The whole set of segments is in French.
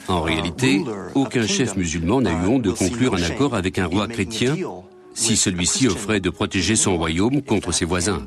En réalité, aucun chef musulman n'a eu honte de conclure un accord avec un roi chrétien si celui-ci offrait de protéger son royaume contre ses voisins.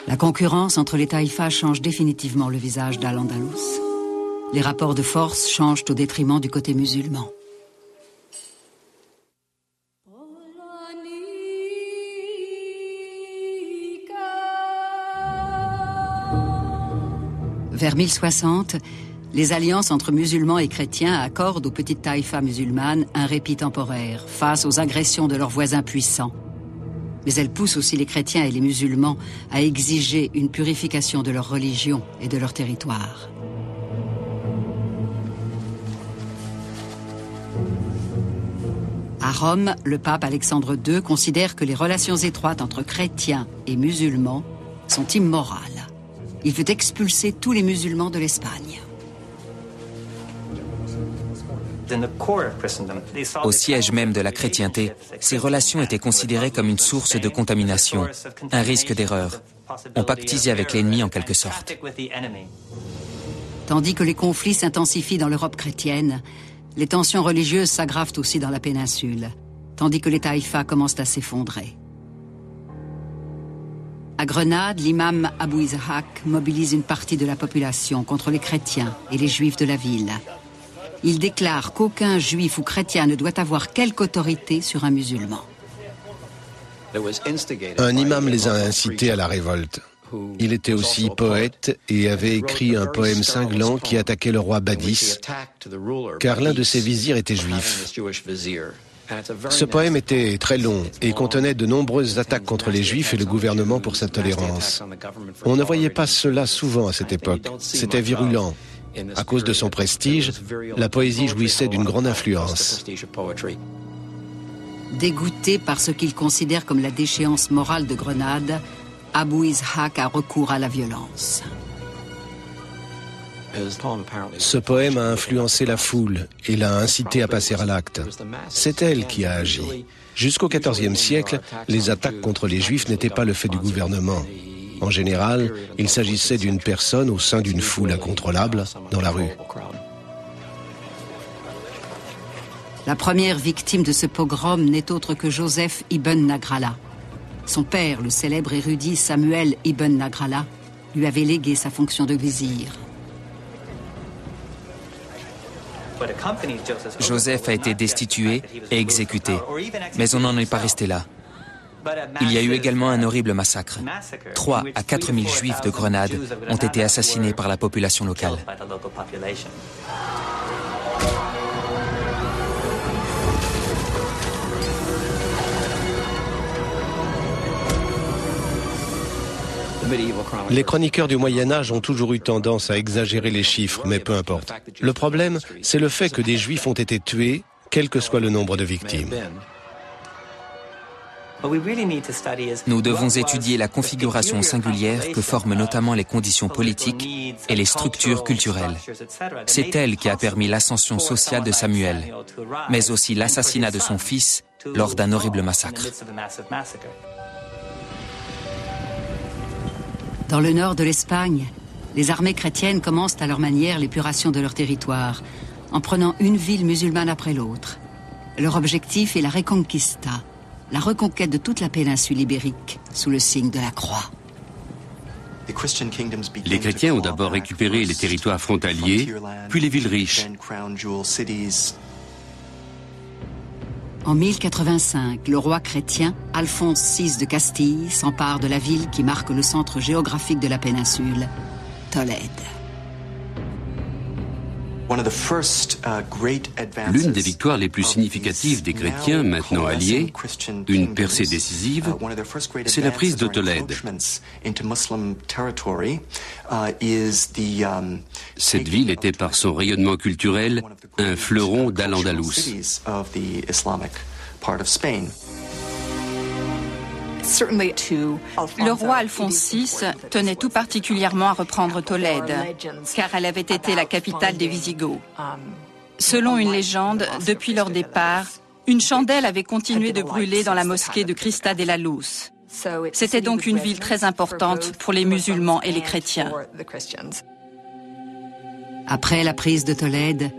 La concurrence entre les taïfas change définitivement le visage d'Al-Andalus. Les rapports de force changent au détriment du côté musulman. Vers 1060, les alliances entre musulmans et chrétiens accordent aux petites taïfas musulmanes un répit temporaire face aux agressions de leurs voisins puissants. Mais elles poussent aussi les chrétiens et les musulmans à exiger une purification de leur religion et de leur territoire. À Rome, le pape Alexandre II considère que les relations étroites entre chrétiens et musulmans sont immorales. Il veut expulser tous les musulmans de l'Espagne. Au siège même de la chrétienté, ces relations étaient considérées comme une source de contamination, un risque d'erreur. On pactisait avec l'ennemi en quelque sorte. Tandis que les conflits s'intensifient dans l'Europe chrétienne, les tensions religieuses s'aggravent aussi dans la péninsule, tandis que les taïfas commencent à s'effondrer. À Grenade, l'imam Abou Ishaq mobilise une partie de la population contre les chrétiens et les juifs de la ville. Il déclare qu'aucun juif ou chrétien ne doit avoir quelque autorité sur un musulman. Un imam les a incités à la révolte. Il était aussi poète et avait écrit un poème cinglant qui attaquait le roi Badis, car l'un de ses vizirs était juif. Ce poème était très long et contenait de nombreuses attaques contre les Juifs et le gouvernement pour sa tolérance. On ne voyait pas cela souvent à cette époque. C'était virulent. À cause de son prestige, la poésie jouissait d'une grande influence. Dégoûté par ce qu'il considère comme la déchéance morale de Grenade, Abou Ishaq a recours à la violence. Ce poème a influencé la foule et l'a incité à passer à l'acte. C'est elle qui a agi. Jusqu'au XIVe siècle, les attaques contre les Juifs n'étaient pas le fait du gouvernement. En général, il s'agissait d'une personne au sein d'une foule incontrôlable dans la rue. La première victime de ce pogrom n'est autre que Joseph ibn Nagrallah. Son père, le célèbre érudit Samuel ibn Nagrallah, lui avait légué sa fonction de vizir. Joseph a été destitué et exécuté, mais on n'en est pas resté là. Il y a eu également un horrible massacre. 3 à 4 000 Juifs de Grenade ont été assassinés par la population locale. Les chroniqueurs du Moyen-Âge ont toujours eu tendance à exagérer les chiffres, mais peu importe. Le problème, c'est le fait que des Juifs ont été tués, quel que soit le nombre de victimes. Nous devons étudier la configuration singulière que forment notamment les conditions politiques et les structures culturelles. C'est elle qui a permis l'ascension sociale de Samuel, mais aussi l'assassinat de son fils lors d'un horrible massacre. Dans le nord de l'Espagne, les armées chrétiennes commencent à leur manière l'épuration de leur territoire, en prenant une ville musulmane après l'autre. Leur objectif est la Reconquista, la reconquête de toute la péninsule ibérique sous le signe de la croix. Les chrétiens ont d'abord récupéré les territoires frontaliers, puis les villes riches. En 1085, le roi chrétien, Alphonse VI de Castille, s'empare de la ville qui marque le centre géographique de la péninsule, Tolède. L'une des victoires les plus significatives des chrétiens, maintenant alliés, une percée décisive, c'est la prise de Tolède. Cette ville était par son rayonnement culturel un fleuron d'Al-Andalus. Le roi Alphonse VI tenait tout particulièrement à reprendre Tolède, car elle avait été la capitale des Visigoths. Selon une légende, depuis leur départ, une chandelle avait continué de brûler dans la mosquée de Christa de la Luz. C'était donc une ville très importante pour les musulmans et les chrétiens. Après la prise de Tolède,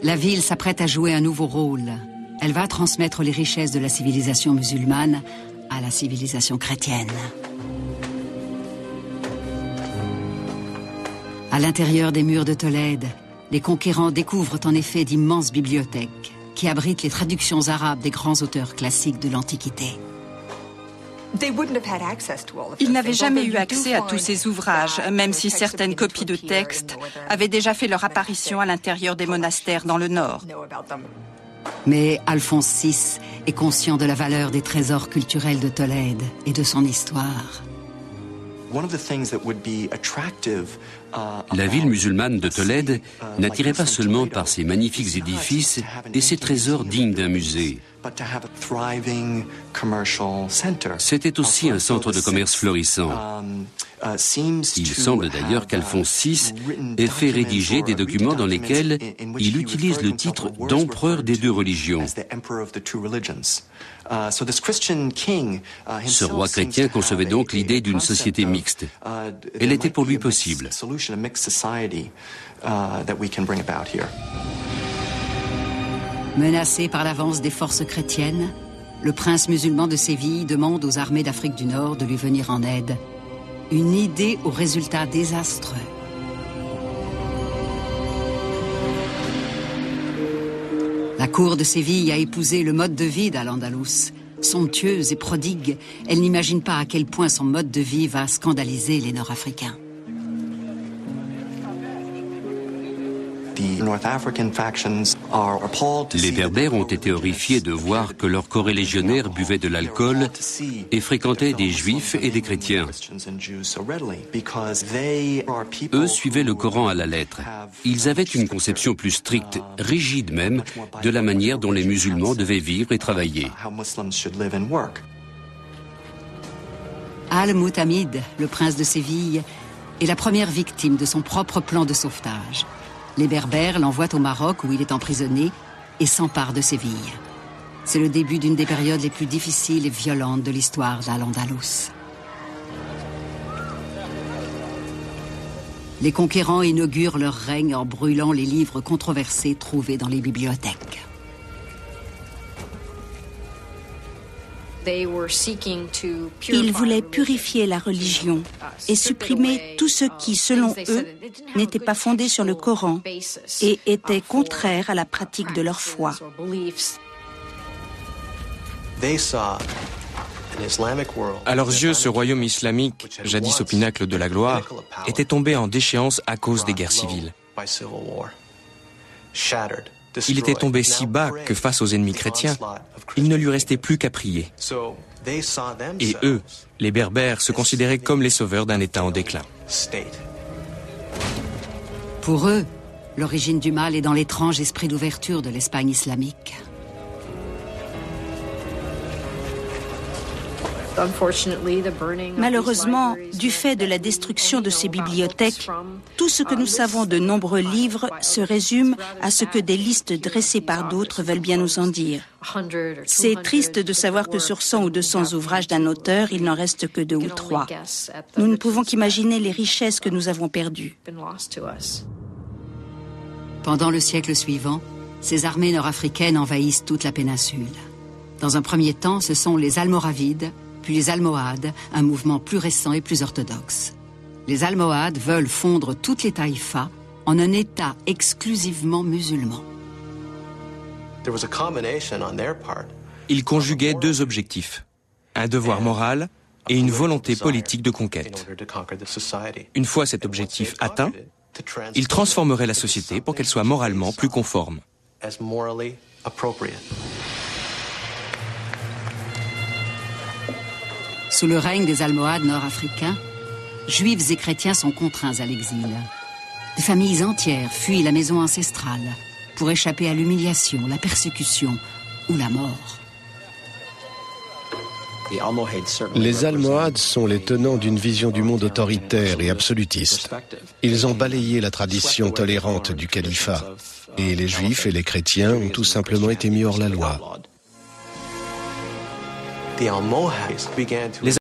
la ville s'apprête à jouer un nouveau rôle. Elle va transmettre les richesses de la civilisation musulmane à la civilisation chrétienne. À l'intérieur des murs de Tolède, les conquérants découvrent en effet d'immenses bibliothèques qui abritent les traductions arabes des grands auteurs classiques de l'Antiquité. Ils n'avaient jamais eu accès à tous ces ouvrages, même si certaines copies de textes avaient déjà fait leur apparition à l'intérieur des monastères dans le nord. Mais Alphonse VI est conscient de la valeur des trésors culturels de Tolède et de son histoire. La ville musulmane de Tolède n'attirait pas seulement par ses magnifiques édifices et ses trésors dignes d'un musée. C'était aussi un centre de commerce florissant. Il semble d'ailleurs qu'Alphonse VI ait fait rédiger des documents dans lesquels il utilise le titre d'empereur des deux religions. Ce roi chrétien concevait donc l'idée d'une société mixte. Elle était pour lui possible. Menacé par l'avance des forces chrétiennes, le prince musulman de Séville demande aux armées d'Afrique du Nord de lui venir en aide. Une idée aux résultats désastreux. La cour de Séville a épousé le mode de vie d'Al-Andalus. Somptueuse et prodigue, elle n'imagine pas à quel point son mode de vie va scandaliser les Nord-Africains. Les Berbères ont été horrifiés de voir que leurs corélégionnaires buvaient de l'alcool et fréquentaient des Juifs et des chrétiens. Eux suivaient le Coran à la lettre. Ils avaient une conception plus stricte, rigide même, de la manière dont les musulmans devaient vivre et travailler. Al-Mutamid, le prince de Séville, est la première victime de son propre plan de sauvetage. Les Berbères l'envoient au Maroc où il est emprisonné et s'emparent de Séville. C'est le début d'une des périodes les plus difficiles et violentes de l'histoire d'Al-Andalus. Les conquérants inaugurent leur règne en brûlant les livres controversés trouvés dans les bibliothèques. Ils voulaient purifier la religion et supprimer tout ce qui, selon eux, n'était pas fondé sur le Coran et était contraire à la pratique de leur foi. À leurs yeux, ce royaume islamique, jadis au pinacle de la gloire, était tombé en déchéance à cause des guerres civiles. Il était tombé si bas que face aux ennemis chrétiens, il ne lui restait plus qu'à prier. Et eux, les Berbères, se considéraient comme les sauveurs d'un État en déclin. Pour eux, l'origine du mal est dans l'étrange esprit d'ouverture de l'Espagne islamique. Malheureusement, du fait de la destruction de ces bibliothèques, tout ce que nous savons de nombreux livres se résume à ce que des listes dressées par d'autres veulent bien nous en dire. C'est triste de savoir que sur 100 ou 200 ouvrages d'un auteur, il n'en reste que 2 ou 3. Nous ne pouvons qu'imaginer les richesses que nous avons perdues. Pendant le siècle suivant, ces armées nord-africaines envahissent toute la péninsule. Dans un premier temps, ce sont les Almoravides, puis les Almohades, un mouvement plus récent et plus orthodoxe. Les Almohades veulent fondre toutes les taïfas en un État exclusivement musulman. Ils conjuguaient 2 objectifs, un devoir moral et une volonté politique de conquête. Une fois cet objectif atteint, ils transformeraient la société pour qu'elle soit moralement plus conforme. Sous le règne des Almohades nord-africains, Juifs et chrétiens sont contraints à l'exil. Des familles entières fuient la maison ancestrale pour échapper à l'humiliation, la persécution ou la mort. Les Almohades sont les tenants d'une vision du monde autoritaire et absolutiste. Ils ont balayé la tradition tolérante du califat et les Juifs et les chrétiens ont tout simplement été mis hors la loi. Les